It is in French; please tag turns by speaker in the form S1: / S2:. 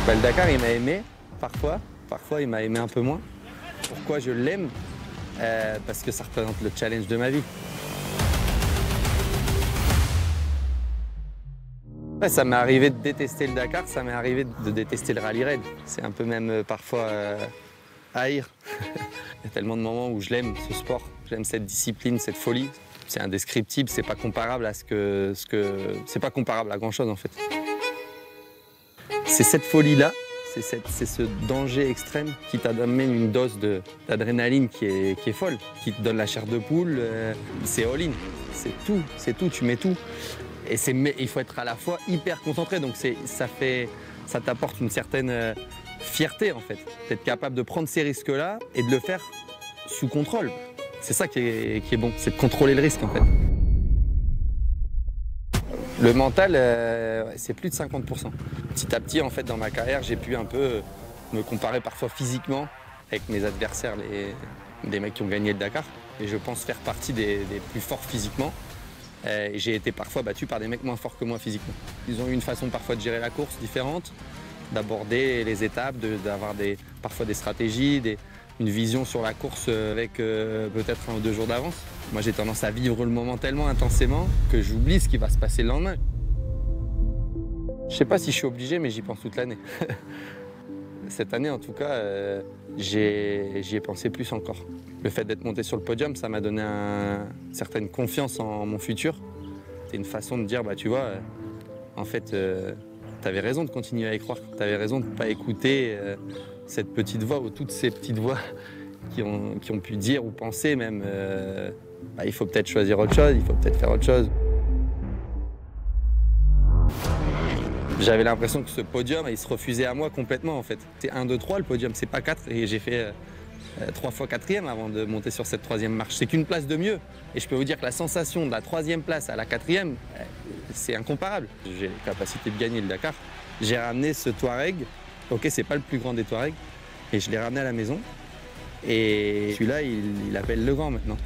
S1: Bah, le Dakar, il m'a aimé, parfois il m'a aimé un peu moins. Pourquoi je l'aime? Parce que ça représente le challenge de ma vie. Ouais, ça m'est arrivé de détester le Dakar, ça m'est arrivé de détester le rallye raid. C'est un peu même parfois haïr. Il y a tellement de moments où je l'aime, ce sport. J'aime cette discipline, cette folie. C'est indescriptible, c'est pas comparable à c'est pas comparable à grand chose en fait. C'est cette folie-là, c'est ce danger extrême qui t'amène une dose d'adrénaline qui est folle, qui te donne la chair de poule. C'est all-in, c'est tout, tu mets tout. Et il faut être à la fois hyper concentré, donc ça t'apporte une certaine fierté en fait, d'être capable de prendre ces risques-là et de le faire sous contrôle. C'est ça qui est bon, c'est de contrôler le risque en fait. Le mental, c'est plus de 50%. Petit à petit, en fait, dans ma carrière, j'ai pu un peu me comparer parfois physiquement avec mes adversaires, des mecs qui ont gagné le Dakar. Et je pense faire partie des plus forts physiquement. Et j'ai été parfois battu par des mecs moins forts que moi physiquement. Ils ont eu une façon parfois de gérer la course différente, d'aborder les étapes, d'avoir parfois des stratégies, une vision sur la course avec peut-être 1 ou 2 jours d'avance. Moi, j'ai tendance à vivre le moment tellement intensément que j'oublie ce qui va se passer le lendemain. Je sais pas si je suis obligé, mais j'y pense toute l'année. Cette année, en tout cas, j'y ai pensé plus encore. Le fait d'être monté sur le podium, ça m'a donné une certaine confiance en mon futur. C'est une façon de dire, bah, tu vois, en fait, tu avais raison de continuer à y croire. Tu avais raison de ne pas écouter cette petite voix ou toutes ces petites voix qui ont pu dire ou penser même, bah, il faut peut-être choisir autre chose, il faut peut-être faire autre chose. J'avais l'impression que ce podium, il se refusait à moi complètement en fait. C'est 1, 2, 3 le podium, c'est pas 4 et j'ai fait 3 fois 4e avant de monter sur cette 3e marche. C'est qu'une place de mieux et je peux vous dire que la sensation de la 3e place à la 4e, c'est incomparable. J'ai la capacité de gagner le Dakar. J'ai ramené ce Touareg, ok c'est pas le plus grand des Touaregs, et je l'ai ramené à la maison et celui-là il appelle le grand maintenant.